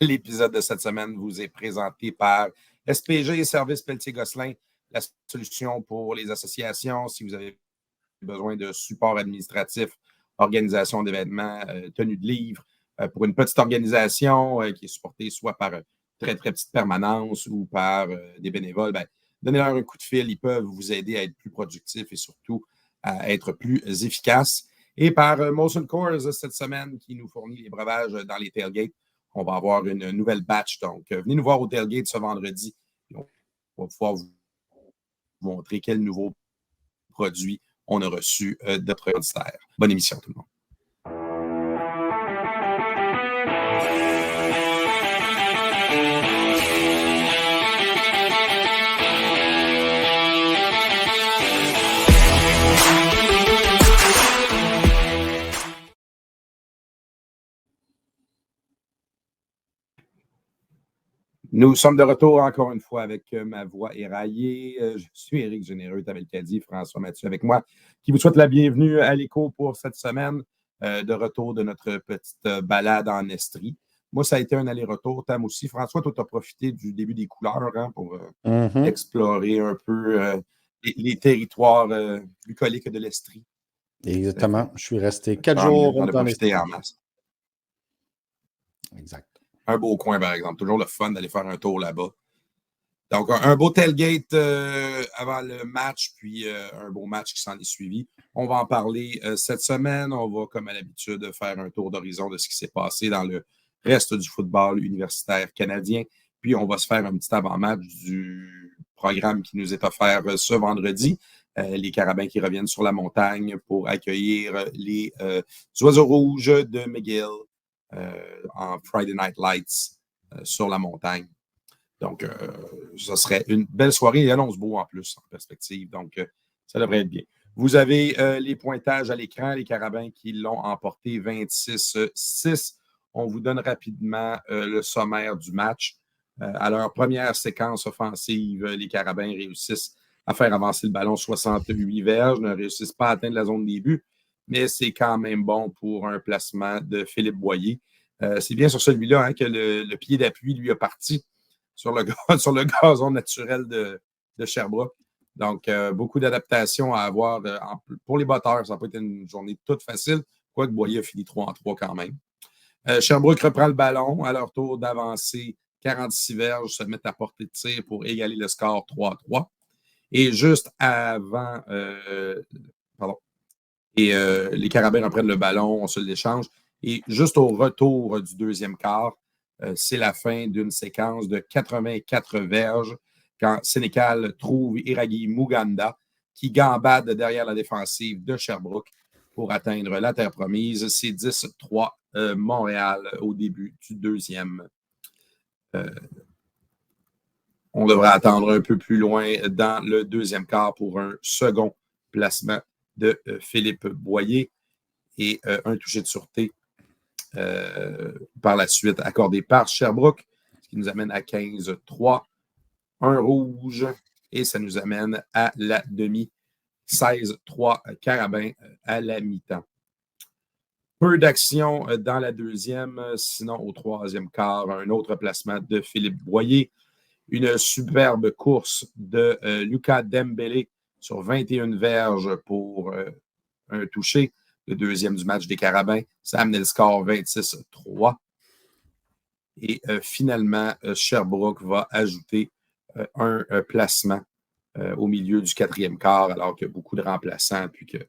L'épisode de cette semaine vous est présenté par SPG et Services Pelletier-Gosselin, la solution pour les associations. Si vous avez besoin de support administratif, organisation d'événements, tenue de livres, pour une petite organisation qui est supportée soit par très, très petite permanence ou par des bénévoles, donnez-leur un coup de fil. Ils peuvent vous aider à être plus productif et surtout à être plus efficace. Et par Molson Coors cette semaine qui nous fournit les breuvages dans les tailgates. On va avoir une nouvelle batch. Donc, venez nous voir au tailgate ce vendredi. On va pouvoir vous montrer quel nouveau produit on a reçu de notre ministère. Bonne émission, tout le monde. Nous sommes de retour encore une fois avec ma voix éraillée. Je suis Éric Généreux, Tavelcadi, François Mathieu avec moi, qui vous souhaite la bienvenue à l'Écho pour cette semaine de retour de notre petite balade en Estrie. Moi, ça a été un aller-retour. Tam aussi. François, toi, tu as profité du début des couleurs pour explorer un peu les territoires bucoliques de l'Estrie. Exactement. Je suis resté 4 jours. On a profité en masse. Exact. Un beau coin, par exemple. Toujours le fun d'aller faire un tour là-bas. Donc, un beau tailgate avant le match, puis un beau match qui s'en est suivi. On va en parler cette semaine. On va, comme à l'habitude, faire un tour d'horizon de ce qui s'est passé dans le reste du football universitaire canadien. Puis, on va se faire un petit avant-match du programme qui nous est offert ce vendredi. Les Carabins qui reviennent sur la montagne pour accueillir les Oiseaux rouges de McGill en Friday Night Lights sur la montagne. Donc, ce serait une belle soirée. Il annonce beau en plus, en perspective. Donc, ça devrait être bien. Vous avez les pointages à l'écran, les Carabins qui l'ont emporté 26-6. On vous donne rapidement le sommaire du match. À leur première séquence offensive, les Carabins réussissent à faire avancer le ballon 68 verges, ne réussissent pas à atteindre la zone des buts, mais c'est quand même bon pour un placement de Philippe Boyer. C'est bien sur celui-là que le pied d'appui lui a parti sur le gazon naturel de Sherbrooke. Donc, beaucoup d'adaptations à avoir. Pour les batteurs, ça n'a pas été une journée toute facile, quoique Boyer a fini 3-3 quand même. Sherbrooke reprend le ballon à leur tour d'avancer 46 verges, se mettent à portée de tir pour égaler le score 3-3. Et juste avant... les Carabins reprennent le ballon, on se l'échange. Et juste au retour du deuxième quart, c'est la fin d'une séquence de 84 verges quand Sénécal trouve Iraghi Muganda qui gambade derrière la défensive de Sherbrooke pour atteindre la terre promise. C'est 10-3 Montréal au début du deuxième. On devrait attendre un peu plus loin dans le deuxième quart pour un second placement de Philippe Boyer et un touché de sûreté par la suite accordé par Sherbrooke, ce qui nous amène à 15-3, un rouge, et ça nous amène à la demi, 16-3 Carabins à la mi-temps. Peu d'action dans la deuxième, sinon au troisième quart, un autre placement de Philippe Boyer, une superbe course de Lucas Dembélé sur 21 verges pour un touché. Le deuxième du match des Carabins. Ça a amené le score 26-3. Et finalement, Sherbrooke va ajouter un placement au milieu du quatrième quart, alors qu'il y a beaucoup de remplaçants, puis qu'il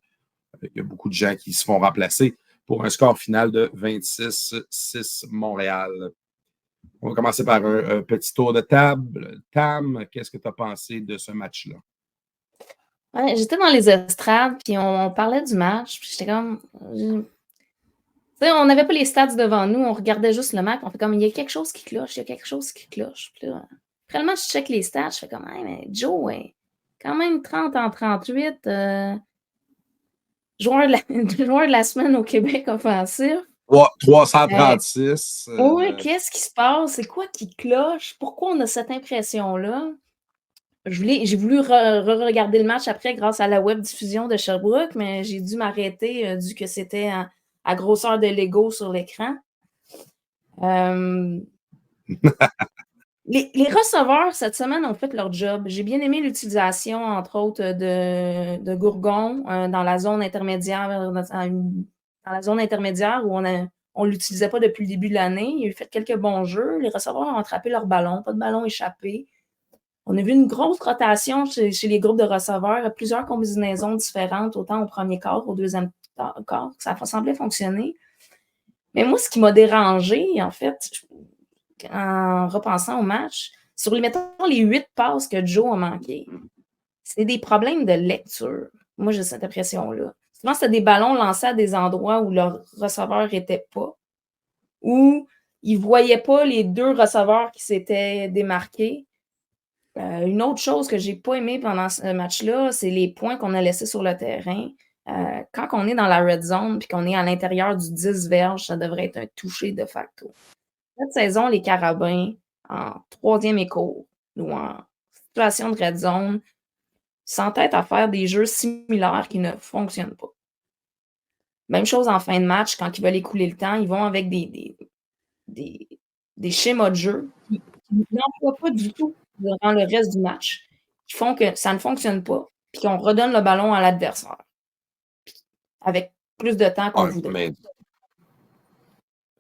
y a beaucoup de gens qui se font remplacer pour un score final de 26-6 Montréal. On va commencer par un petit tour de table. Tam, qu'est-ce que tu as pensé de ce match-là? Ouais, j'étais dans les estrades, puis on parlait du match, puis j'étais comme... on n'avait pas les stats devant nous, on regardait juste le match, on fait comme, il y a quelque chose qui cloche, il y a quelque chose qui cloche. Puis là, après le match, je check les stats, je fais comme, hey, mais Joe, quand même 30 en 38, joueur de la semaine au Québec offensif. 336. Oui, qu'est-ce qui se passe? C'est quoi qui cloche? Pourquoi on a cette impression-là? J'ai voulu regarder le match après grâce à la web diffusion de Sherbrooke, mais j'ai dû m'arrêter vu que c'était à grosseur de Lego sur l'écran. Les receveurs, cette semaine, ont fait leur job. J'ai bien aimé l'utilisation, entre autres, de Gourgon dans la zone intermédiaire, dans la zone intermédiaire où on ne l'utilisait pas depuis le début de l'année. Il a fait quelques bons jeux. Les receveurs ont attrapé leur ballon, pas de ballon échappé. On a vu une grosse rotation chez les groupes de receveurs, plusieurs combinaisons différentes, autant au premier quart qu'au deuxième quart. Ça semblait fonctionner. Mais moi, ce qui m'a dérangé, en fait, en repensant au match, sur les 8 passes que Joe a manquées, c'est des problèmes de lecture. Moi, j'ai cette impression-là. Souvent, c'était des ballons lancés à des endroits où leur receveur n'était pas, où ils ne voyaient pas les 2 receveurs qui s'étaient démarqués. Une autre chose que je n'ai pas aimé pendant ce match-là, c'est les points qu'on a laissés sur le terrain. Quand on est dans la red zone et qu'on est à l'intérieur du 10 verges, ça devrait être un touché de facto. Cette saison, les Carabins, en 3e et court, ou en situation de red zone, s'entêtent à faire des jeux similaires qui ne fonctionnent pas. Même chose en fin de match, quand ils veulent écouler le temps, ils vont avec des schémas de jeu qui n'emploient pas du tout durant le reste du match, qui font que ça ne fonctionne pas, puis qu'on redonne le ballon à l'adversaire avec plus de temps qu'on voudrait. Mais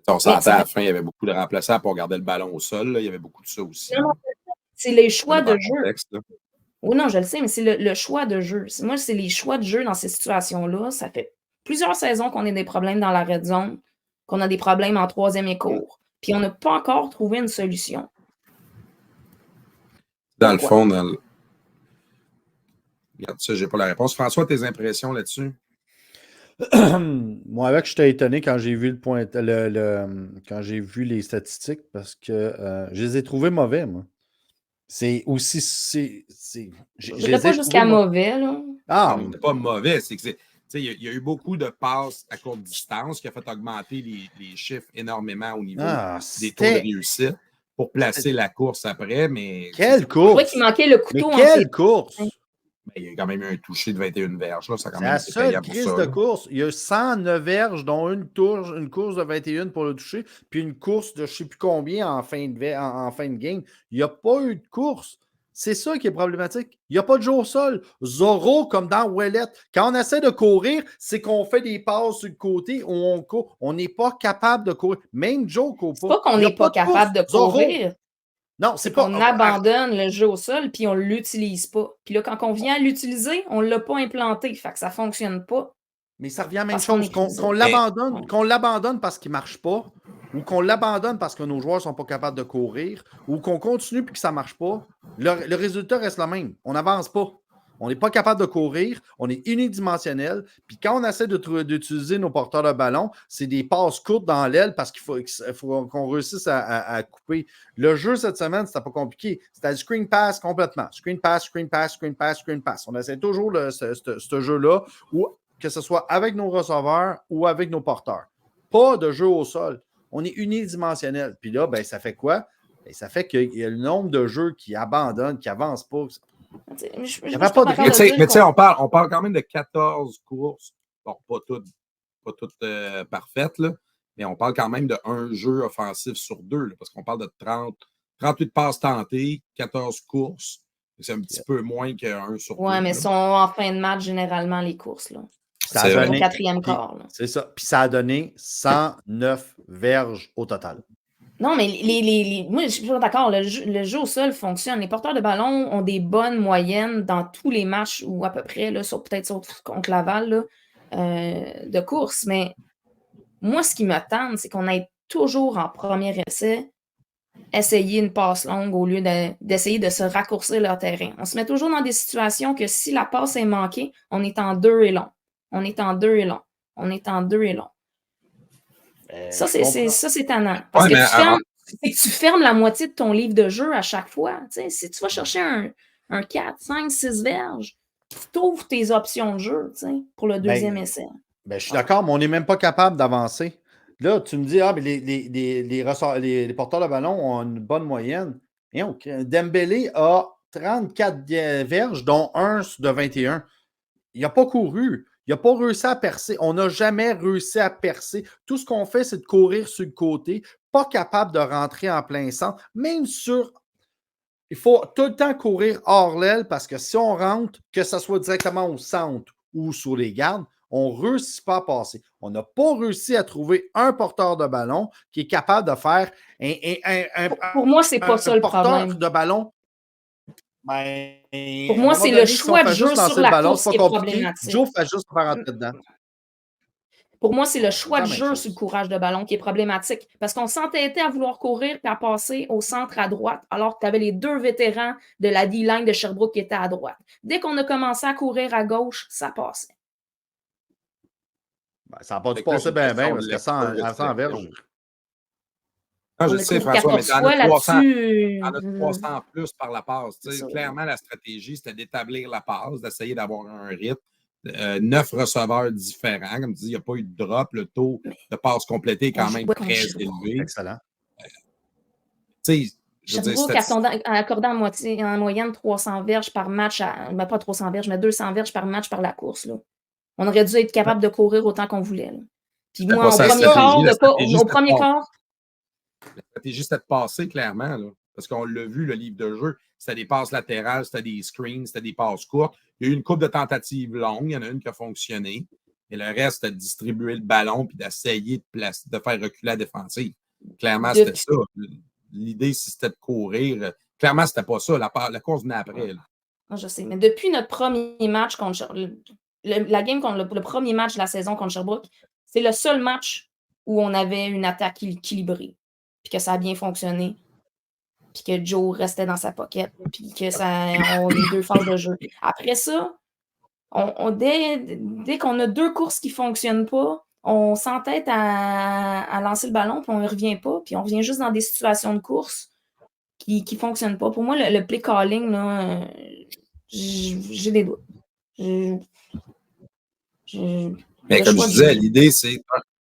on s'entend à la fin, il y avait beaucoup de remplaçants pour garder le ballon au sol. Là. Il y avait beaucoup de ça aussi. Non, c'est les choix de jeu. Oui, non, je le sais, mais c'est le choix de jeu. Moi, c'est les choix de jeu dans ces situations-là. Ça fait plusieurs saisons qu'on a des problèmes dans la red zone, qu'on a des problèmes en 3e et court, puis on n'a pas encore trouvé une solution. Dans le fond, regarde ça, j'ai pas la réponse. François, tes impressions là-dessus? Moi, avec, j'étais étonné quand j'ai vu quand j'ai vu les statistiques parce que je les ai trouvés mauvais, moi. C'est aussi. Je ne dirais pas jusqu'à mauvais, là. Ah, mais pas mauvais. C'est que il y a eu beaucoup de passes à courte distance qui a fait augmenter les chiffres énormément au niveau des taux de réussite pour placer la course après. Mais quelle course? Je trouvais qu'il manquait le couteau. Mais quelle course? Il y a quand même eu un touché de 21 verges. Là. Ça a quand c'est même la été seule payant pour crise ça, de course. Il y a 109 verges, dont une course de 21 pour le toucher, puis une course de je ne sais plus combien en fin de game. Il n'y a pas eu de course. C'est ça qui est problématique. Il n'y a pas de jeu au sol. Zorro, comme dans Ouellette. Quand on essaie de courir, c'est qu'on fait des passes sur le côté où on court. On n'est pas capable de courir. Même Joe court pas. C'est pas qu'on n'est pas capable de courir. Non, c'est pas. On abandonne le jeu au sol puis on ne l'utilise pas. Puis là, quand on vient à l'utiliser, on ne l'a pas implanté. Fait que ça ne fonctionne pas. Mais ça revient à la même chose. Qu'on l'abandonne parce qu'il ne marche pas, ou qu'on l'abandonne parce que nos joueurs ne sont pas capables de courir, ou qu'on continue puis que ça ne marche pas, le résultat reste le même. On n'avance pas. On n'est pas capable de courir, on est unidimensionnel. Puis quand on essaie d'utiliser nos porteurs de ballon, c'est des passes courtes dans l'aile parce qu'il faut qu'on réussisse à couper. Le jeu cette semaine, c'était pas compliqué. C'était du screen pass complètement. Screen pass, screen pass, screen pass, screen pass. On essaie toujours ce jeu-là, où que ce soit avec nos receveurs ou avec nos porteurs. Pas de jeu au sol. On est unidimensionnel. Puis là, ben, ça fait quoi? Ben, ça fait qu'il y a le nombre de jeux qui abandonnent, qui n'avancent pas. Mais on parle quand même de 14 courses. Bon, pas toutes parfaites, là, mais on parle quand même de un jeu offensif sur 2, là, parce qu'on parle de 38 passes tentées, 14 courses. C'est un petit peu moins qu'un sur 2. Oui, mais sont en fin de match généralement les courses. Là. Ça a donné, au 4e quart. C'est ça. Puis ça a donné 109 verges au total. Non, mais moi, je suis pas d'accord. Le jeu au sol fonctionne. Les porteurs de ballon ont des bonnes moyennes dans tous les matchs, ou à peu près, là, peut-être contre Laval, là, de course. Mais moi, ce qui me tente, c'est qu'on ait toujours en premier essai essayer une passe longue au lieu d'essayer de se raccourcir leur terrain. On se met toujours dans des situations que si la passe est manquée, on est en 2 et long. On est en 2 et long. On est en 2 et long. Ça, c'est tannant. Parce que tu fermes la moitié de ton livre de jeu à chaque fois. T'sais, si tu vas chercher un 4, 5, 6 verges, tu ouvres tes options de jeu pour le deuxième essai. Je suis d'accord, mais on n'est même pas capable d'avancer. Là, tu me dis, mais les porteurs de ballon ont une bonne moyenne. Et donc, Dembélé a 34 verges, dont un de 21. Il n'a pas couru. Il n'a pas réussi à percer. On n'a jamais réussi à percer. Tout ce qu'on fait, c'est de courir sur le côté, pas capable de rentrer en plein centre, même sur... Il faut tout le temps courir hors l'aile parce que si on rentre, que ce soit directement au centre ou sur les gardes, on ne réussit pas à passer. On n'a pas réussi à trouver un porteur de ballon qui est capable de faire Pour moi, c'est pas ça le problème. De ballon. Ben, pour moi, c'est le choix de jeu sur la course qui est problématique. Joe fait juste faire rentrer dedans. Pour moi, c'est le choix de jeu sur le courage de ballon qui est problématique. Parce qu'on s'entêtait à vouloir courir et à passer au centre à droite, alors que tu avais les deux vétérans de la D-line de Sherbrooke qui étaient à droite. Dès qu'on a commencé à courir à gauche, ça passait. Ben, ça n'a pas dû passer bien, parce que ça en verge. Non, je sais, François, mais tu en as 300 plus par la passe. Clairement, la stratégie, c'était d'établir la passe, d'essayer d'avoir un rythme. 9 receveurs différents. Comme tu dis, il n'y a pas eu de drop. Le taux de passe complété est quand même très élevé. Excellent. Sherbrooke accordant en moyenne 300 verges par match, pas 300 verges, mais 200 verges par match par la course. Là. On aurait dû être capable de courir autant qu'on voulait. Là. Puis moi, au premier quart, la stratégie, c'était de passer, clairement. Là, parce qu'on l'a vu, le livre de jeu, c'était des passes latérales, c'était des screens, c'était des passes courtes. Il y a eu une couple de tentatives longues. Il y en a une qui a fonctionné. Et le reste, c'était de distribuer le ballon puis d'essayer de faire reculer la défensive. Clairement, c'était ça. L'idée, si c'était de courir, clairement, c'était pas ça. La course venait après. Là. Je sais, mais depuis notre premier match contre le premier match de la saison contre Sherbrooke, c'est le seul match où on avait une attaque équilibrée. Puis que ça a bien fonctionné. Puis que Joe restait dans sa pocket. Puis que on a les deux phases de jeu. Après ça, dès qu'on a deux courses qui ne fonctionnent pas, on s'entête à lancer le ballon, puis on ne revient pas. Puis on revient juste dans des situations de course qui ne fonctionnent pas. Pour moi, le play calling, là, j'ai des doutes. Mais comme je disais, l'idée, c'est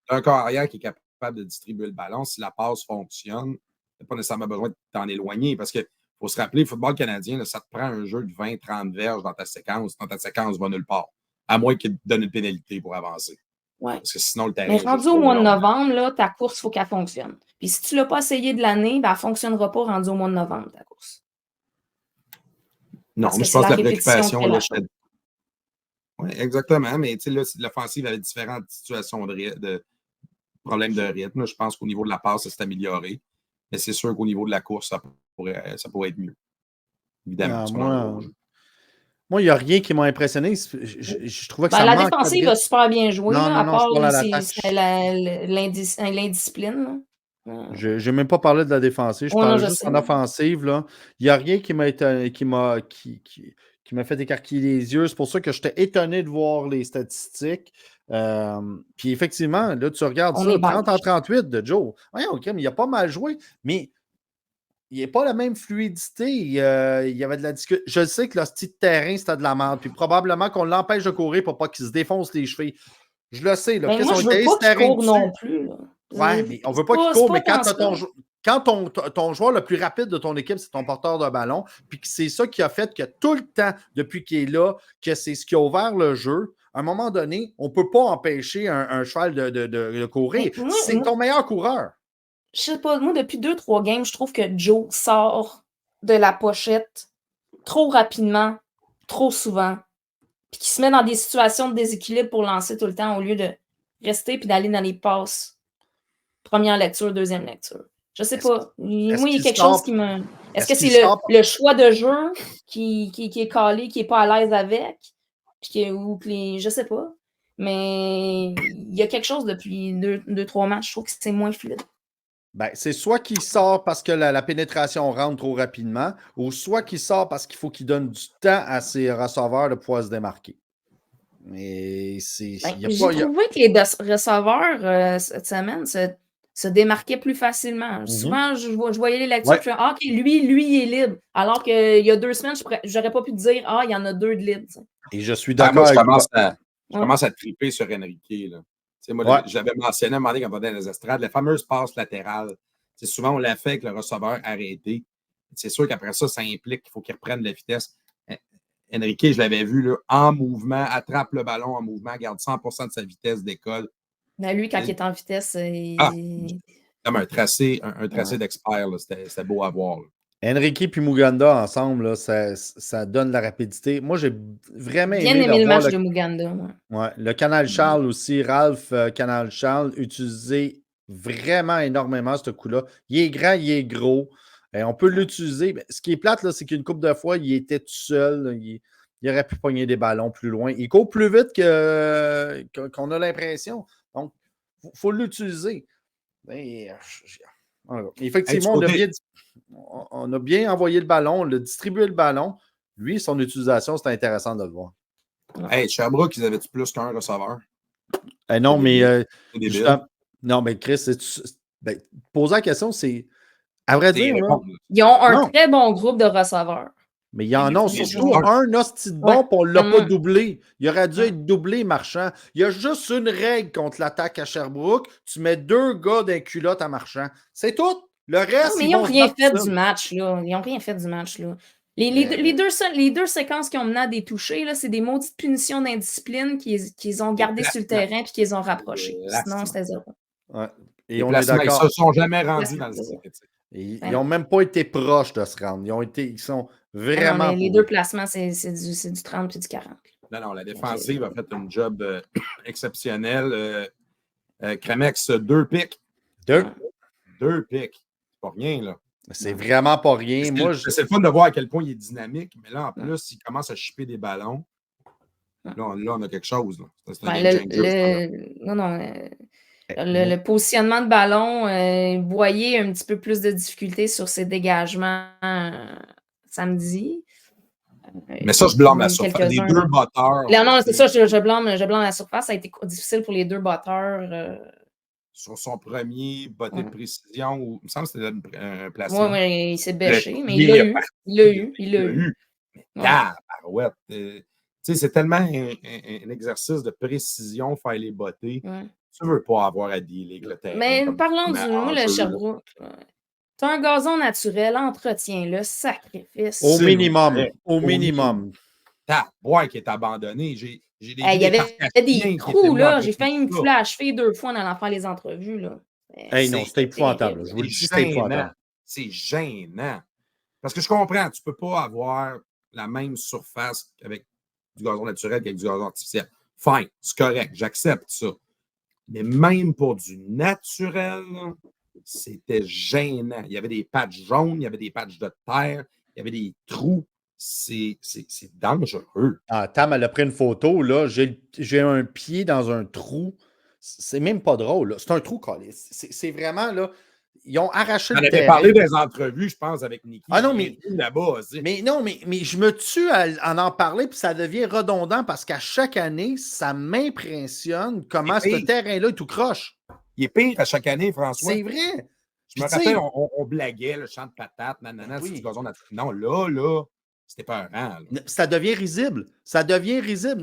un corps arrière qui est capable de distribuer le ballon. Si la passe fonctionne, tu n'as pas nécessairement besoin de t'en éloigner parce qu'il faut se rappeler, le football canadien, là, ça te prend un jeu de 20-30 verges dans ta séquence. Dans ta séquence, va nulle part. À moins qu'il te donne une pénalité pour avancer. Ouais. Parce que sinon, le terrain. Mais rendu au mois de novembre, là, ta course, il faut qu'elle fonctionne. Puis si tu ne l'as pas essayé de l'année, ben, elle ne fonctionnera pas rendu au mois de novembre, ta course. Non, mais je pense que la préoccupation, là, oui, exactement. Mais tu sais, là, l'offensive avait différentes situations de problèmes de rythme. Là. Je pense qu'au niveau de la passe, ça s'est amélioré. Mais c'est sûr qu'au niveau de la course, ça pourrait être mieux. Évidemment. Moi, il n'y a rien qui m'a impressionné. Je trouvais que ça la défensive a super bien joué, à part l'indiscipline. Je n'ai même pas parlé de la défensive. Je parle juste en offensive. Là. Il n'y a rien qui m'a fait écarquiller les yeux. C'est pour ça que j'étais étonné de voir les statistiques. Puis effectivement, là, tu regardes ça, 30-38 de Joe. Ouais, OK, mais il a pas mal joué. Mais il n'y a pas la même fluidité. Il y avait de la discussion. Je sais que le style de terrain, c'était de la merde. Puis probablement qu'on l'empêche de courir pour pas qu'il se défonce les chevilles. Je le sais. Là. Mais moi, je veux pas qu'il court non plus. Ouais, mais on veut pas qu'il court, mais quand ton joueur le plus rapide de ton équipe, c'est ton porteur de ballon, puis que c'est ça qui a fait que tout le temps, depuis qu'il est là, que c'est ce qui a ouvert le jeu, à un moment donné, on ne peut pas empêcher un cheval de courir. C'est ton meilleur coureur. Je sais pas, moi, depuis 2-3 games, je trouve que Joe sort de la pochette trop rapidement, trop souvent, puis qu'il se met dans des situations de déséquilibre pour lancer tout le temps au lieu de rester puis d'aller dans les passes. Première lecture, deuxième lecture. Je sais pas. Moi, il y a quelque chose qui me... Est-ce que c'est le choix de jeu qui est calé, qui n'est pas à l'aise avec? Je sais pas. Mais il y a quelque chose depuis 2-3 matchs. Je trouve que c'est moins fluide. Ben, c'est soit qu'il sort parce que la pénétration rentre trop rapidement, ou soit qu'il sort parce qu'il faut qu'il donne du temps à ses receveurs de pouvoir se démarquer. Mais c'est... j'ai trouvé que les receveurs cette semaine se démarquaient plus facilement. Souvent, je voyais les lectures, je disais, OK, lui, il est libre. Alors qu'il y a 2 semaines, j'aurais pas pu te dire, il y en a 2 de libres. Et je suis d'accord avec toi. Je commence à triper sur Enrique. Là. Moi, j'avais mentionné à un moment donné quand on était dans les estrades, la fameuse passe latérale. Souvent, on l'a fait avec le receveur arrêté. C'est sûr qu'après ça, ça implique qu'il faut qu'il reprenne la vitesse. Enrique, je l'avais vu là, en mouvement, attrape le ballon en mouvement, garde 100% de sa vitesse d'école. Ben, lui, quand il est en vitesse, Comme un tracé d'expert. C'était beau à voir. Là. Enrique puis Muganda ensemble, là, ça donne de la rapidité. Moi, j'ai vraiment bien aimé le match le... de Muganda. Ouais, le Canal Charles aussi, Ralph Canal Charles, utilisé vraiment énormément ce coup-là. Il est grand, il est gros. Et on peut l'utiliser. Ce qui est plate, c'est qu'une couple de fois, il était tout seul. Il aurait pu pogner des ballons plus loin. Il court plus vite qu'on a l'impression. Donc, il faut l'utiliser. Effectivement, on a bien envoyé le ballon, on a distribué le ballon. Lui, son utilisation, c'est intéressant de le voir. Hey, Sherbrooke, ils avaient-tu plus qu'un receveur? Non, mais non, mais Chris, poser la question, c'est. À vrai dire, là, ils ont un très bon groupe de receveurs. Mais il y en a surtout un hostie de bon, puis on ne l'a pas doublé. Il aurait dû être doublé, Marchand. Il y a juste une règle contre l'attaque à Sherbrooke. Tu mets 2 gars d'un culotte à Marchand. C'est tout. Le reste, mais ils n'ont rien fait du match, là. Ils n'ont rien fait du match, là. Les deux séquences qui ont mené à des touchés, c'est des maudites punitions d'indiscipline qu'ils ont gardées sur le terrain et qu'ils ont rapprochés. Sinon, c'était 0. Ouais. Et les on est d'accord. Ils ne se sont jamais rendus dans le site. Ils n'ont même pas été proches de se rendre. Ils sont vraiment. Les deux placements, c'est du 30 et du 40. Non, la défensive a fait un job exceptionnel. Cremex, 2 pics. 2 pics. C'est pas rien, là. C'est vraiment pas rien. C'est le fun de voir à quel point il est dynamique, mais là, en plus, il commence à chipper des ballons. Là, on a quelque chose. Là. Le positionnement de ballon, vous voyez un petit peu plus de difficulté sur ses dégagements samedi. Mais ça, je blâme la surface. Les 2 batteurs. Non, c'est ça, je blâme la surface. Ça a été difficile pour les 2 batteurs. Sur son premier botté de précision, il me semble que c'était un placement. Oui, il s'est bêché, mais il l'a eu. Barouette. C'est tellement un exercice de précision, faire les botter. Ouais. Tu ne veux pas avoir à dealer avec le terrain. Mais parlons le Sherbrooke. Tu as un gazon naturel, entretien-le, sacrifice. Au minimum. Ta boîte qui est abandonnée. Il y avait des trous, là. J'ai failli me fouler à cheville 2 fois en allant faire les entrevues, là. Non, c'était épouvantable. Je vous le dis, c'était épouvantable. C'est gênant. Parce que je comprends, tu ne peux pas avoir la même surface avec du gazon naturel qu'avec du gazon artificiel. Fine, c'est correct, j'accepte ça. Mais même pour du naturel, c'était gênant. Il y avait des patchs jaunes, il y avait des patchs de terre, il y avait des trous. C'est dangereux. Tam, elle a pris une photo, là. J'ai un pied dans un trou. C'est même pas drôle, là. C'est un trou collé. C'est vraiment, là. Ils ont arraché le terrain. On avait parlé des entrevues, je pense, avec Niki. Non, mais là-bas. Mais je me tue à en parler, puis ça devient redondant parce qu'à chaque année, ça m'impressionne comment ce terrain-là est tout croche. Il est pire à chaque année, François. C'est vrai. Je me rappelle, on blaguait, le champ de patates, c'est du gazon naturel. Non, là, c'était pas un rang. Ça devient risible.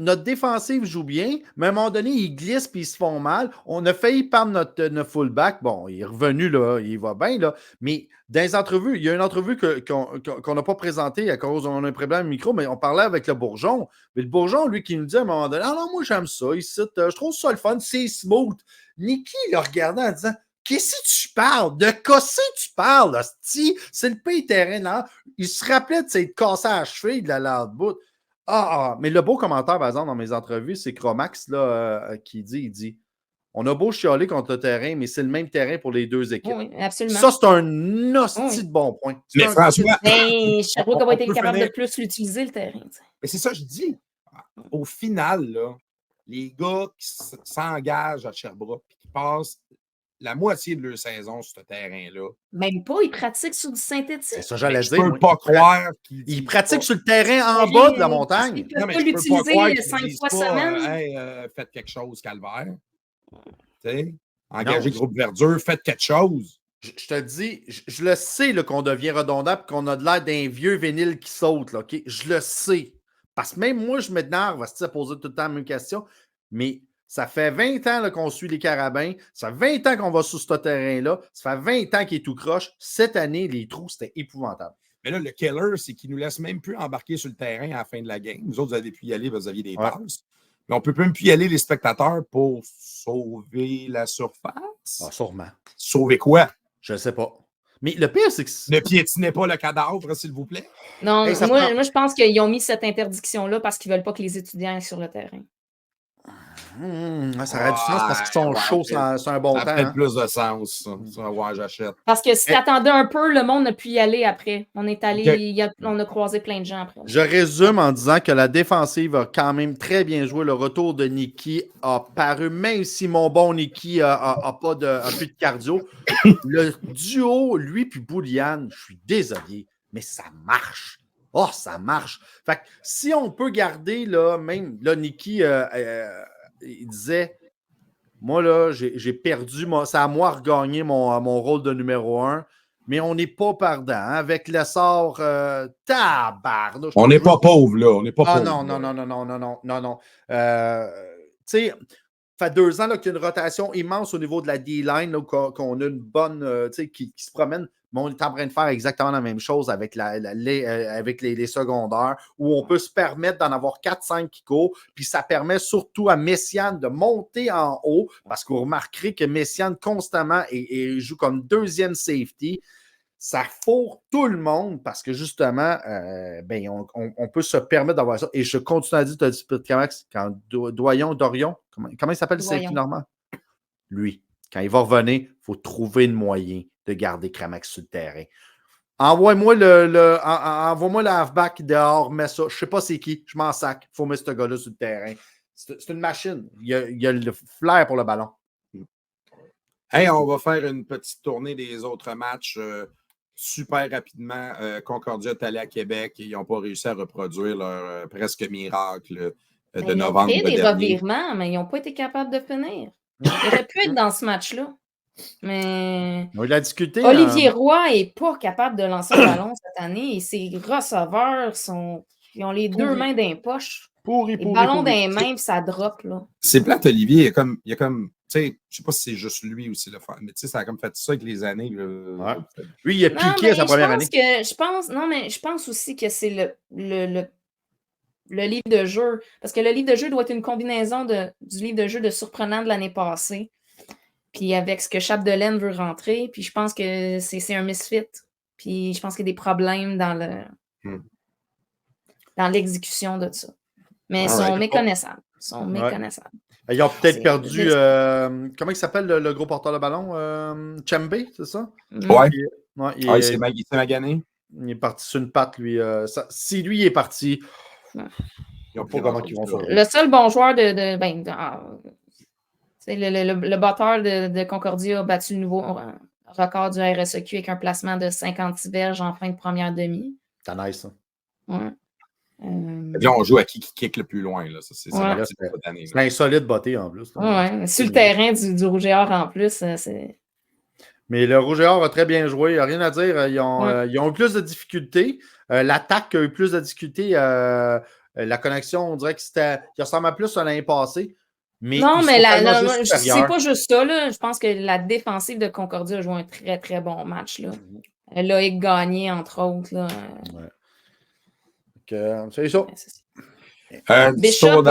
Notre défensive joue bien, mais à un moment donné, ils glissent puis ils se font mal. On a failli perdre notre fullback. Bon, il est revenu, là, il va bien, là. Mais dans les entrevues, il y a une entrevue qu'on n'a pas présentée à cause d'un problème de micro, mais on parlait avec le Bourgeon. Mais le Bourgeon, lui, qui nous dit à un moment donné, non, moi, j'aime ça. Je trouve ça le fun, c'est smooth. Niki le regardait en disant, qu'est-ce que tu parles? De casser, tu parles, hostie? C'est le pays terrain, là. Il se rappelait de s'être cassé à la cheville de la bout. Mais le beau commentaire, par exemple, dans mes entrevues, c'est Cromax, là, qui dit, on a beau chialer contre le terrain, mais c'est le même terrain pour les 2 équipes. Oui, absolument. Ça, c'est un hostie de bon point. Mais François... Sherbrooke n'a pas été capable de plus l'utiliser, le terrain. Mais c'est ça que je dis. Au final, là, les gars qui s'engagent à Sherbrooke et qui passent la moitié de leur saison sur ce terrain-là. Même pas, ils pratiquent sur du synthétique. C'est ça, j'allais dire. Je peux pas croire qu'ils Ils pratiquent sur le terrain en bas de la montagne. Ils peuvent pas l'utiliser 5 fois semaine. Faites quelque chose, Calvaire. Engagez Groupe Verdure, faites quelque chose. Je te dis, je le sais qu'on devient redondant et qu'on a de l'air d'un vieux vinyle qui saute. Là, okay? Je le sais. Parce que même moi, je m'énerve à poser tout le temps la même question. Mais ça fait 20 ans là, qu'on suit les Carabins. Ça fait 20 ans qu'on va sur ce terrain-là. Ça fait 20 ans qu'il est tout croche. Cette année, les trous, c'était épouvantable. Mais là, le killer, c'est qu'il ne nous laisse même plus embarquer sur le terrain à la fin de la game. Nous autres, vous avez pu y aller, vous aviez des passes. Mais on ne peut même plus y aller, les spectateurs, pour sauver la surface. Ah, sûrement. Sauver quoi? Je ne sais pas. Mais le pire, c'est que... Ne piétinez pas le cadavre, s'il vous plaît. Non, moi, je pense qu'ils ont mis cette interdiction-là parce qu'ils ne veulent pas que les étudiants aient sur le terrain. Ça aurait du sens parce qu'ils sont chauds sur un bon temps. Ça fait plus de sens. Ouais, j'achète. Parce que si tu attendais un peu, le monde n'a pu y aller après. On est allé, on a croisé plein de gens après. Je résume en disant que la défensive a quand même très bien joué. Le retour de Nicky a paru, même si mon bon Nicky n'a plus de cardio. Le duo, lui puis Bouliane, je suis désolé, mais ça marche. Oh, ça marche. Fait que si on peut garder, là, même, là, Nicky, il disait, moi, là, j'ai perdu, c'est à moi de regagner mon rôle de numéro 1, mais on n'est pas pardon. Hein, avec l'essor tabarnouche. On n'est pas pauvre, là. On n'est pas pauvre. Non. Tu sais, ça fait 2 ans qu'il y a une rotation immense au niveau de la D-line, qu'on a une bonne, qui se promène. Mais on est en train de faire exactement la même chose avec, avec les secondaires, où on peut se permettre d'en avoir 4-5 qui courent, puis ça permet surtout à Messiane de monter en haut, parce que vous remarquerez que Messiane constamment et joue comme deuxième safety. Ça fourre tout le monde parce que justement, on peut se permettre d'avoir ça. Et je continue à dire, tu as dit quand Dorion, comment il s'appelle le safety normand? Lui, quand il va revenir, il faut trouver une moyen de garder Kramax sur le terrain. Envoie-moi envoie-moi le halfback dehors, mets ça. Je ne sais pas c'est qui, je m'en sac. Il faut mettre ce gars-là sur le terrain. C'est une machine. Il y a le flair pour le ballon. Hey, on va faire une petite tournée des autres matchs super rapidement. Concordia est allé à Québec et ils n'ont pas réussi à reproduire leur presque miracle de novembre. Ils ont fait des revirements, mais ils n'ont pas été capables de finir. Ils auraient pu être dans ce match-là. Mais il a discuté, Olivier Roy n'est pas capable de lancer le ballon cette année et ses receveurs ils ont les deux mains dans les poches. Les ballons dans les mains, puis ça drop. Là. C'est plate, Olivier. Il y a comme tu sais, je sais pas si c'est juste lui ou si le fan, mais tu sais, ça a comme fait ça avec les années. Lui, il a piqué à sa première année. Je pense aussi que c'est le livre de jeu. Parce que le livre de jeu doit être une combinaison du livre de jeu de Surprenant de l'année passée. Puis avec ce que Chapdelaine veut rentrer, puis je pense que c'est un misfit. Puis je pense qu'il y a des problèmes dans l'exécution de ça. Mais ils sont méconnaissables. Ils ont peut-être perdu... comment il s'appelle le gros porteur de ballon? Chembe, c'est ça? Ouais. Il s'est magané. Il est parti sur une patte, lui. Si lui est parti, ils n'ont pas comment ils vont faire. Le seul bon joueur le batteur de Concordia a battu le nouveau record du RSEQ avec un placement de 56 verges en fin de première demi. C'est nice, ça. Ouais. Là, on joue à qui kick le plus loin. Là. C'est un solide botté en plus. Ouais. Sur le terrain du Rouge et Or en plus, c'est... Mais le Rouge et Or a très bien joué. Il n'y a rien à dire. Ils ont eu plus de difficultés. L'attaque a eu plus de difficultés. La connexion, on dirait qu'il ressemble plus à l'année passée. Non, mais c'est pas juste ça. Là. Je pense que la défensive de Concordia a joué un très, très bon match. Là. Loïc Gagné, entre autres. Là. C'est ça. Bishop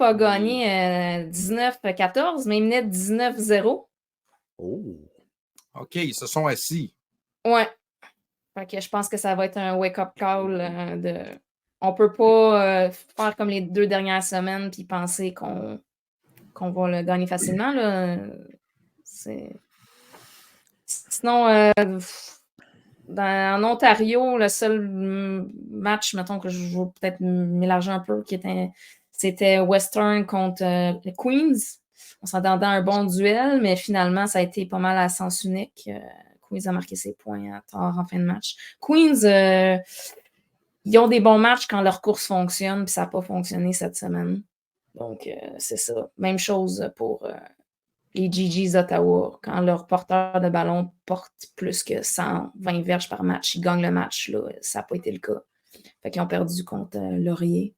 a gagné 19-14, mais il menait 19-0. Oh. OK, ils se sont assis. Ouais. Fait que je pense que ça va être un wake-up call de... On peut pas faire comme les 2 dernières semaines puis penser qu'on va le gagner facilement. Là. Sinon, en Ontario, le seul match, mettons que je veux peut-être m'élargir un peu, c'était Western contre Queens. On s'attendait à un bon duel, mais finalement, ça a été pas mal à sens unique. Queens a marqué ses points à tard en fin de match. Queens... ils ont des bons matchs quand leur course fonctionne, puis ça n'a pas fonctionné cette semaine. Donc, c'est ça. Même chose pour les GGs d'Ottawa. Quand leur porteur de ballon porte plus que 120 verges par match, ils gagnent le match. Là, ça n'a pas été le cas. Fait qu'ils ont perdu contre Laurier.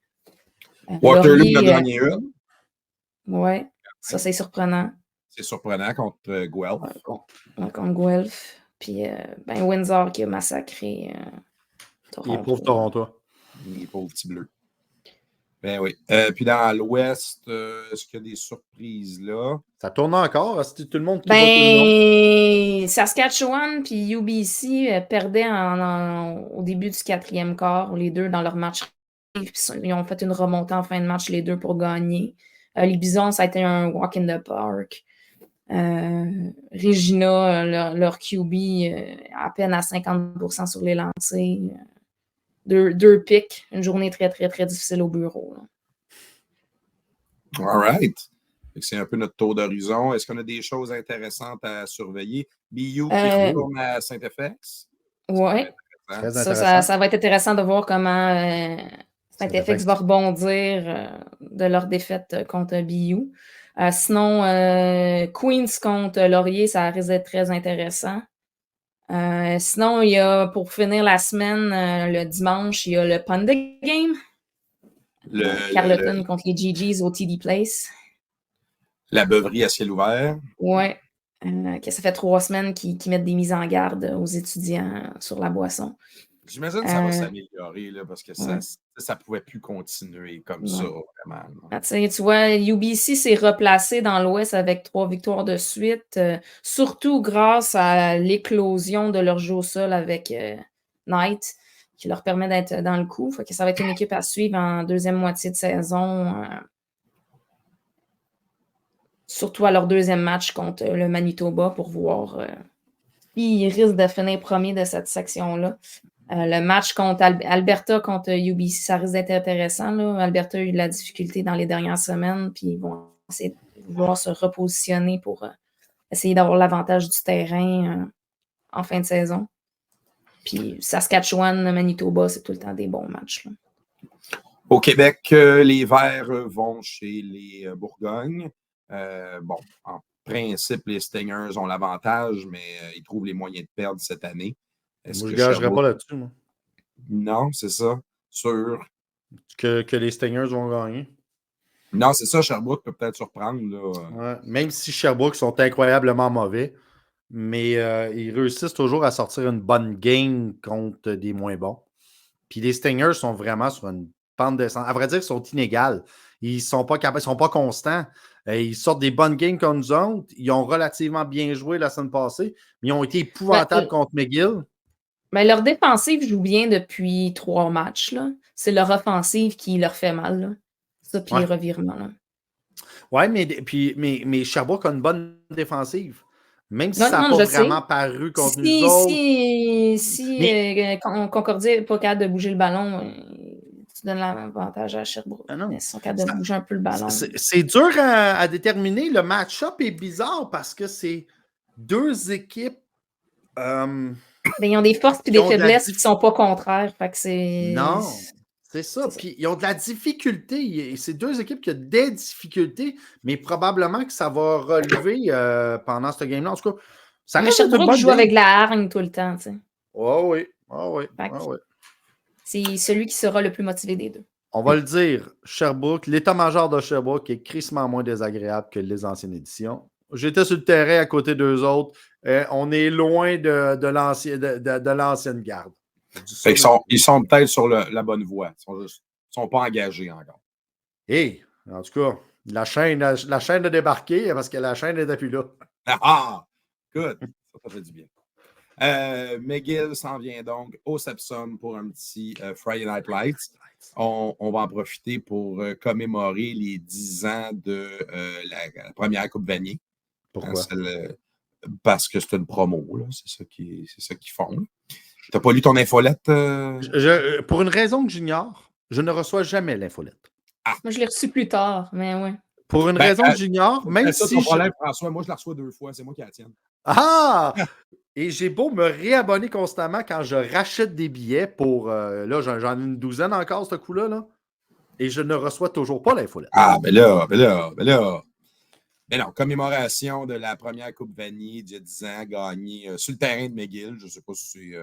Waterloo a gagné une. Oui, ça, c'est surprenant. C'est surprenant contre Guelph. Contre Guelph. Puis Windsor qui a massacré Toronto. Les pauvres Toronto. Les pauvres petits bleus. Ben oui. Puis dans l'Ouest, est-ce qu'il y a des surprises là? Ça tourne encore? Est-ce que tout le monde qui va tout le monde? Saskatchewan puis UBC perdaient au début du 4e quart, les deux dans leur match. Ils ont fait une remontée en fin de match, les deux, pour gagner. Les Bisons, ça a été un walk in the park. Regina, leur QB, à peine à 50% sur les lancers. Deux pics. Une journée très, très, très difficile au bureau. Là. All right. C'est un peu notre tour d'horizon. Est-ce qu'on a des choses intéressantes à surveiller? BU qui retourne à Saint-FX? Oui. Ça va être intéressant de voir comment Saint-FX va rebondir de leur défaite contre BU. Sinon, Queens contre Laurier, ça risque d'être très intéressant. Sinon, il y a, pour finir la semaine, le dimanche, il y a le Panda Game. Carleton contre les GGs au TD Place. La beuverie à ciel ouvert. Oui. Ça fait 3 semaines qu'ils mettent des mises en garde aux étudiants sur la boisson. J'imagine que ça va s'améliorer là, parce que ça ne pouvait plus continuer comme ça, vraiment. Tu vois, UBC s'est replacé dans l'Ouest avec 3 victoires de suite, surtout grâce à l'éclosion de leur jeu au sol avec Knight, qui leur permet d'être dans le coup. Fait que ça va être une équipe à suivre en deuxième moitié de saison, surtout à leur deuxième match contre le Manitoba pour voir qui risque de finir premier de cette section-là. Le match contre Alberta contre UBC, ça risque d'être intéressant. Là. Alberta a eu de la difficulté dans les dernières semaines, puis ils vont essayer de vouloir se repositionner pour essayer d'avoir l'avantage du terrain en fin de saison. Puis Saskatchewan, Manitoba, c'est tout le temps des bons matchs. Là. Au Québec, les Verts vont chez les Bourgognes. En principe, les Stingers ont l'avantage, mais ils trouvent les moyens de perdre cette année. Moi, je ne gagerais pas là-dessus. Moi. Non, c'est ça. Sûr. Que les Stingers vont gagner. Non, c'est ça. Sherbrooke peut peut-être surprendre. Là. Ouais, même si Sherbrooke sont incroyablement mauvais, mais ils réussissent toujours à sortir une bonne game contre des moins bons. Puis les Stingers sont vraiment sur une pente descendante. À vrai dire, ils sont inégales. Ils ne sont pas capables, ils ne sont pas constants. Ils sortent des bonnes games comme nous autres. Ils ont relativement bien joué la semaine passée, mais ils ont été épouvantables contre McGill. Mais leur défensive joue bien depuis 3 matchs. Là. C'est leur offensive qui leur fait mal. Là. Ça, puis les revirements. Oui, mais Sherbrooke a une bonne défensive. Même si ça n'a pas vraiment paru contre nous autres. Si Concordia n'est pas capable de bouger le ballon, tu donnes l'avantage à Sherbrooke. Mais ils sont capables de bouger un peu le ballon. C'est dur à déterminer. Le match-up est bizarre parce que c'est 2 équipes... ils ont des forces et des faiblesses qui ne sont pas contraires. Fait que c'est... Non, c'est ça. Puis ils ont de la difficulté. C'est 2 équipes qui ont des difficultés, mais probablement que ça va relever pendant ce game-là. En tout cas, ça reste une bonne joue avec la hargne tout le temps. Tu sais. Oui. C'est celui qui sera le plus motivé des deux. On va le dire, Sherbrooke, l'état-major de Sherbrooke est crissement moins désagréable que les anciennes éditions. J'étais sur le terrain à côté d'eux autres. On est loin de l'ancienne garde. Ils sont peut-être sur la bonne voie. Ils ne sont pas engagés encore. En tout cas, la chaîne a débarqué parce que la chaîne n'était plus là. Ah! Good! Ça fait du bien. McGill s'en vient donc au Sepsum pour un petit Friday Night Lights. On va en profiter pour commémorer les 10 ans de la première Coupe Vanier. Pourquoi? Parce que c'est une promo. Là. C'est ça qu'ils font. Tu n'as pas lu ton infolette? Pour une raison que j'ignore, je ne reçois jamais l'infolette. Moi, je l'ai reçu plus tard, mais oui. Pour une raison que j'ignore, même ça, si... ton problème, François, moi, je la reçois 2 fois. C'est moi qui la tienne. Ah! Et j'ai beau me réabonner constamment quand je rachète des billets pour... là, j'en ai une douzaine encore, ce coup-là. Là, et je ne reçois toujours pas l'infolette. Ben là. Mais non, commémoration de la première Coupe Vanier d'il y a 10 ans, gagnée sur le terrain de McGill. Je ne sais pas si c'est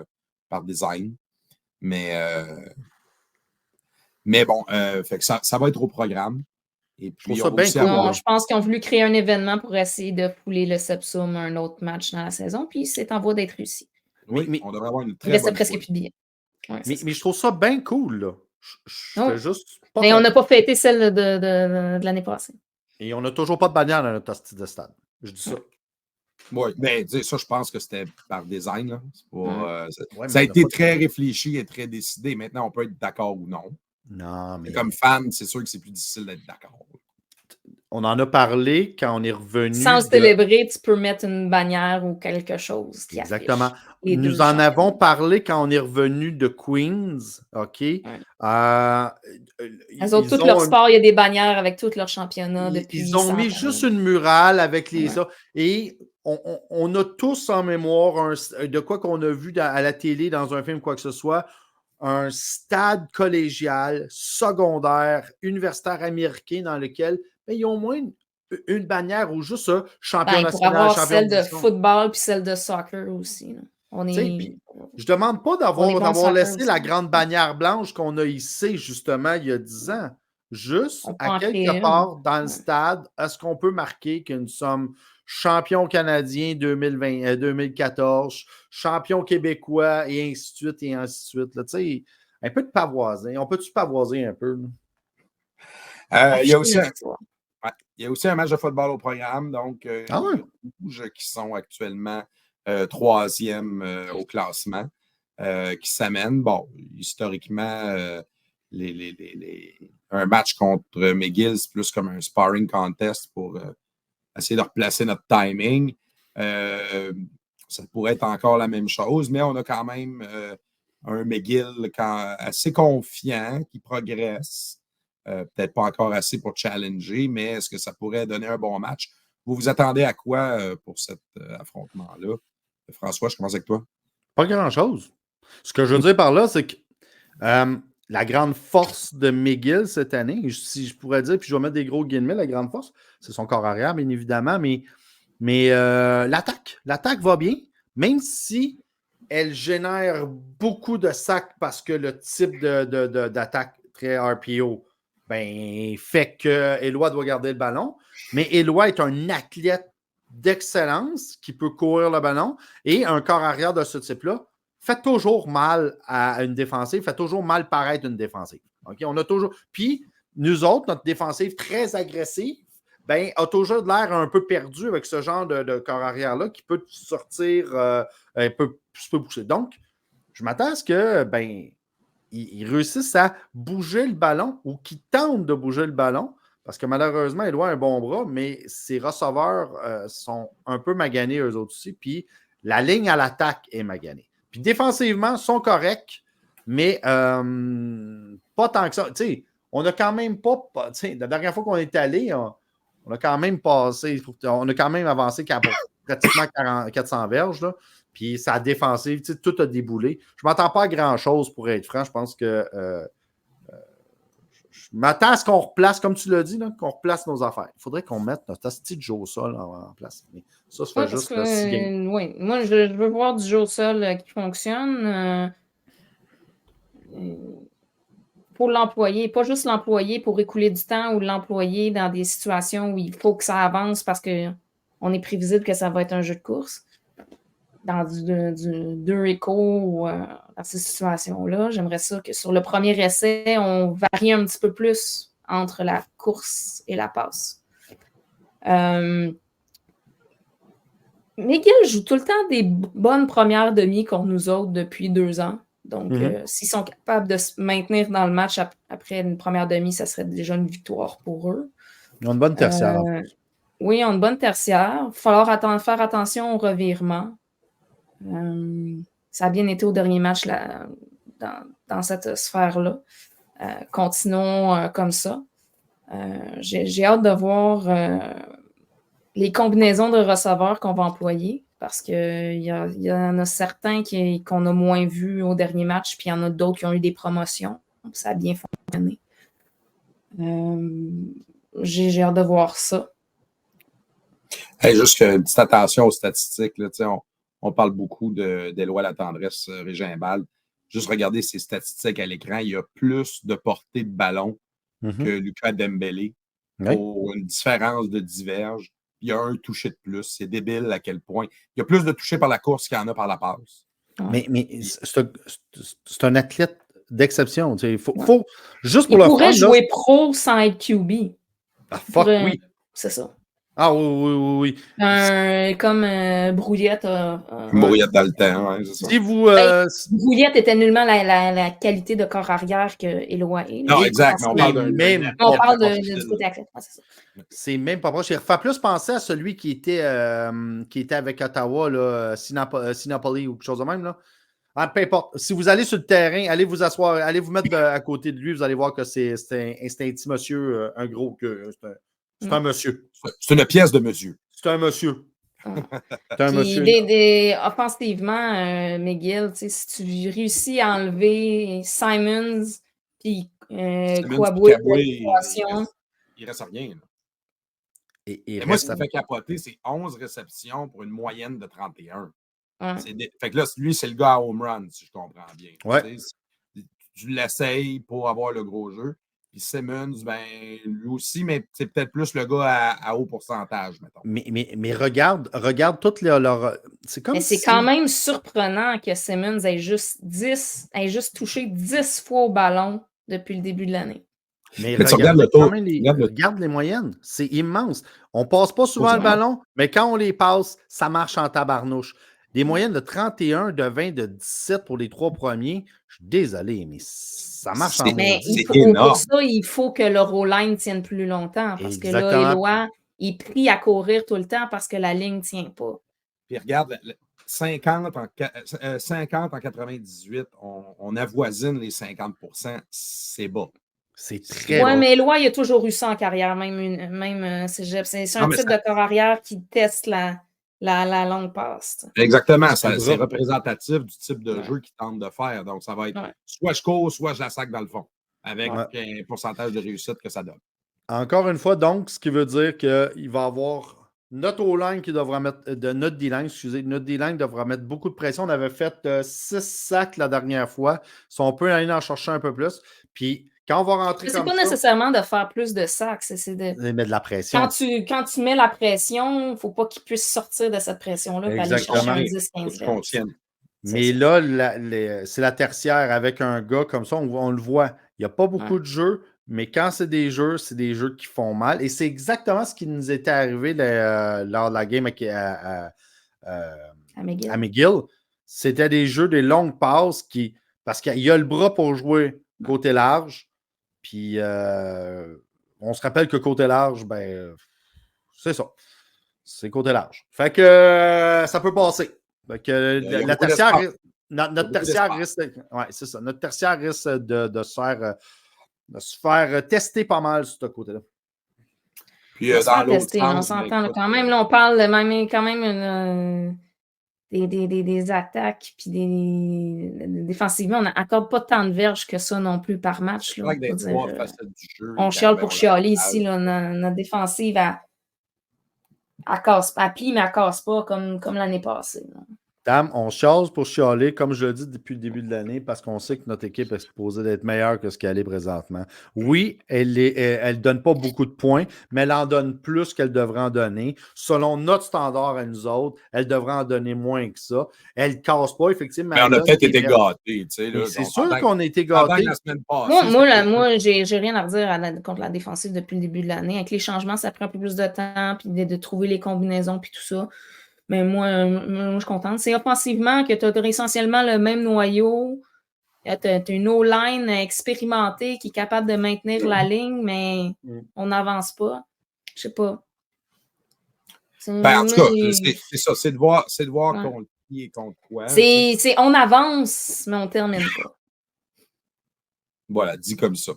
par design. Mais bon, fait que ça va être au programme. Et puis, je trouve ça bien cool. Je pense qu'ils ont voulu créer un événement pour essayer de pouler le Sepsum un autre match dans la saison, puis c'est en voie d'être réussi. Oui, mais on devrait avoir une très bonne. Il restait presque plus de billets. Ouais, mais je trouve ça bien cool, là. Je fais juste pas mais on n'a pas fêté celle de l'année passée. Et on n'a toujours pas de bannière dans notre style de stade. Je dis ça. Oui, mais ça, je pense que c'était par design. Là. Ça a été très réfléchi et très décidé. Maintenant, on peut être d'accord ou non. Non, mais... Comme fan, c'est sûr que c'est plus difficile d'être d'accord. On en a parlé quand on est revenu. Sans célébrer, tu peux mettre une bannière ou quelque chose. Exactement. Nous en avons parlé quand on est revenu de Queens. OK. Les autres, tout leur sport, il y a des bannières avec tous leurs championnats. Ils ont mis juste une murale avec les autres. Et on a tous en mémoire de quoi qu'on a vu à la télé, dans un film, quoi que ce soit, un stade collégial, secondaire, universitaire américain dans lequel ils ont au moins une bannière ou juste ça, champion national, pour avoir champion celle de football puis celle de soccer aussi. Là. Je ne demande pas d'avoir laissé la grande bannière blanche qu'on a hissée justement il y a 10 ans. Juste à quelque part dans le stade, est-ce qu'on peut marquer que nous sommes champions canadiens 2014, champions québécois et ainsi de suite et ainsi de suite. Là, un peu de pavoiser. On peut-tu pavoiser un peu? Il y a aussi un match de football au programme. Donc, les Rouges qui sont actuellement troisième au classement qui s'amènent. Bon, historiquement, un match contre McGill, c'est plus comme un sparring contest pour essayer de replacer notre timing. Ça pourrait être encore la même chose, mais on a quand même un McGill assez confiant qui progresse. Peut-être pas encore assez pour challenger, mais est-ce que ça pourrait donner un bon match? Vous vous attendez à quoi pour cet affrontement-là? François, je commence avec toi. Pas grand-chose. Ce que je veux dire par là, c'est que la grande force de McGill cette année, si je pourrais dire, puis je vais mettre des gros guillemets, la grande force, c'est son corps arrière, bien évidemment, mais l'attaque va bien, même si elle génère beaucoup de sacs parce que le type d'attaque très RPO fait que Éloi doit garder le ballon, mais Éloi est un athlète d'excellence qui peut courir le ballon et un corps arrière de ce type-là fait toujours mal à une défensive, fait toujours mal paraître une défensive. Okay? On a toujours... Puis, nous autres, notre défensive très agressive, a toujours l'air un peu perdu avec ce genre de corps arrière-là qui peut sortir un peu pousser. Donc, je m'attends à ce que ils réussissent à bouger le ballon ou qu'ils tentent de bouger le ballon parce que malheureusement, Éloi a un bon bras, mais ses receveurs sont un peu maganés eux autres aussi. Puis, la ligne à l'attaque est maganée. Puis défensivement, ils sont corrects, mais pas tant que ça. T'sais, on a quand même pas. La dernière fois qu'on est allé, on a quand même passé. On a quand même avancé pratiquement 400 verges. Là, puis sa défensive, tout a déboulé. Je ne m'attends pas à grand-chose pour être franc. Je pense que je m'attends à ce qu'on replace, comme tu l'as dit, là, qu'on replace nos affaires. Il faudrait qu'on mette notre petit jeu au sol en place. Mais ça fait juste oui, moi, je veux voir du jeu au sol qui fonctionne. Pour l'employé, pas juste l'employé pour écouler du temps ou l'employé dans des situations où il faut que ça avance parce qu'on est prévisible que ça va être un jeu de course. Dans du 2 échos ou dans ces situations-là, j'aimerais ça que sur le premier essai, on varie un petit peu plus entre la course et la passe. McGill joue tout le temps des bonnes premières demi contre nous autres depuis 2 ans. Donc, s'ils sont capables de se maintenir dans le match après une première demi, ça serait déjà une victoire pour eux. Ils ont une bonne tertiaire. Oui, ils ont une bonne tertiaire. Il va falloir faire attention au revirement. Ça a bien été au dernier match là, dans cette sphère-là. Continuons comme ça. J'ai hâte de voir les combinaisons de receveurs qu'on va employer parce qu'il y en a certains qu'on a moins vus au dernier match, puis il y en a d'autres qui ont eu des promotions. Donc, ça a bien fonctionné. J'ai hâte de voir ça. Juste une petite attention aux statistiques. Là, on parle beaucoup d'Éloi Latendresse, Régimbal. Juste regarder ses statistiques à l'écran. Il y a plus de portée de ballon que Lucas Dembélé. pour une différence de diverge. Il y a un touché de plus. C'est débile à quel point. Il y a plus de touchés par la course qu'il y en a par la passe. Mais c'est un athlète d'exception. Il faut juste pour il le pourrait fun, jouer pro sans être QB. Oui. C'est ça. Ah oui. Comme Brouillette. Brouillette dans le temps, ouais, c'est ça. Si vous, Brouillette était nullement la qualité de corps arrière que Éloi est. Non, exact, mais on parle on parle du côté athlète. Ouais, c'est ça. C'est même pas proche. Il refait plus penser à celui qui était avec Ottawa, là, Sinopoli ou quelque chose de même. Là. Ah, peu importe. Si vous allez sur le terrain, allez vous asseoir, allez vous mettre à côté de lui, vous allez voir que c'est un petit monsieur, un gros que. C'est un monsieur. C'est une pièce de mesure. C'est un monsieur. C'est un monsieur. Offensivement, McGill, si tu réussis à enlever Simons puis Kouaboué, il reste rien. Là. Et moi, ce qui me fait capoter, c'est 11 réceptions pour une moyenne de 31. Fait que là, lui, c'est le gars à home run, si je comprends bien. Ouais. Tu l'essayes pour avoir le gros jeu. Puis Simmons, lui aussi, mais c'est peut-être plus le gars à haut pourcentage, mettons. Mais regarde toutes leurs. C'est comme. Mais c'est quand même surprenant que Simmons ait juste touché 10 fois au ballon depuis le début de l'année. Mais regarde les moyennes. C'est immense. On ne passe pas souvent le ballon, mais quand on les passe, ça marche en tabarnouche. Des moyennes de 31, de 20, de 17 pour les 3 premiers. Je suis désolé, mais ça marche en Mais pour ça, il faut que le roll-line tienne plus longtemps. Parce que là, Éloi, il prie à courir tout le temps parce que la ligne ne tient pas. Puis regarde, 50 en 98, on avoisine les 50%, c'est bas. C'est très bas. Oui, mais Éloi, il a toujours eu ça en carrière, même cégep. C'est un type de corps arrière qui teste la longue passe. Exactement, c'est représentatif du type de jeu qu'il tente de faire. Donc, ça va être soit je cours, soit je la sac dans le fond, avec un pourcentage de réussite que ça donne. Encore une fois, donc, ce qui veut dire qu'il va y avoir notre O-line qui devra mettre, notre D-line, notre D-line devra mettre beaucoup de pression. On avait fait 6 sacs la dernière fois. Si on peut aller en chercher un peu plus. Puis, quand on va rentrer comme ça... C'est pas nécessairement de faire plus de sacs, c'est de mettre de la pression. Quand tu mets la pression, il ne faut pas qu'il puisse sortir de cette pression-là et aller chercher un 10-15. Mais là, c'est la tertiaire avec un gars comme ça, on le voit. Il n'y a pas beaucoup de jeux, mais quand c'est des jeux qui font mal. Et c'est exactement ce qui nous était arrivé lors de la game à McGill. C'était des jeux, des longues passes parce qu'il y a le bras pour jouer côté large. Puis, on se rappelle que côté large, c'est ça. C'est côté large. Fait que ça peut passer. Fait que la tertiaire, notre tertiaire risque, c'est ça. Notre tertiaire risque de se faire tester pas mal sur ce côté-là. Puis, on s'entend quand même. Là, on parle quand même des attaques, puis défensivement, on n'accorde pas tant de verges que ça non plus par match. Là, on chiale pour chialer ici. Là, notre défensive, elle plie, mais elle ne casse pas comme l'année passée. Là. Tam, on chiale pour chialer, comme je le dis depuis le début de l'année, parce qu'on sait que notre équipe est supposée d'être meilleure que ce qu'elle est présentement. Oui, elle ne donne pas beaucoup de points, mais elle en donne plus qu'elle devrait en donner. Selon notre standard à nous autres, elle devrait en donner moins que ça. Elle ne casse pas, effectivement. Mais on a peut-être été gâtés. C'est sûr qu'on a été gâtés. Moi, j'ai rien à redire contre la défensive depuis le début de l'année. Avec les changements, ça prend un peu plus de temps, puis de trouver les combinaisons, puis tout ça. Mais moi, je suis contente. C'est offensivement que tu as essentiellement le même noyau. Tu as une O-line expérimentée qui est capable de maintenir la ligne, mais on n'avance pas. Je sais pas. En tout cas, c'est ça. C'est de voir contre qui et contre quoi. On avance, mais on ne termine pas. Voilà, dit comme ça.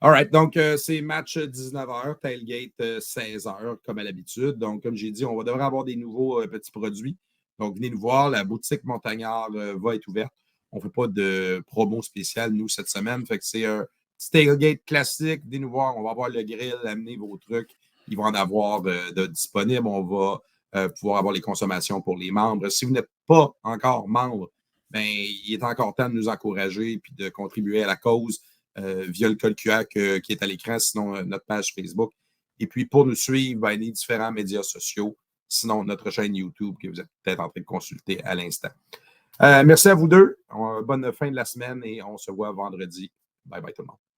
All right, donc c'est match 19h, tailgate 16h, comme à l'habitude. Donc, comme j'ai dit, on devrait avoir des nouveaux petits produits. Donc, venez nous voir. La boutique Montagnard va être ouverte. On ne fait pas de promo spéciale, nous, cette semaine. Fait que c'est un petit tailgate classique. Venez nous voir. On va avoir le grill, amenez vos trucs. Ils vont en avoir de disponibles. On va pouvoir avoir les consommations pour les membres. Si vous n'êtes pas encore membre, il est encore temps de nous encourager et de contribuer à la cause. Via le code QR qui est à l'écran, sinon notre page Facebook Et puis, pour nous suivre, les différents médias sociaux, sinon notre chaîne YouTube que vous êtes peut-être en train de consulter à l'instant. Merci à vous deux. Bonne fin de la semaine et on se voit vendredi. Bye bye tout le monde.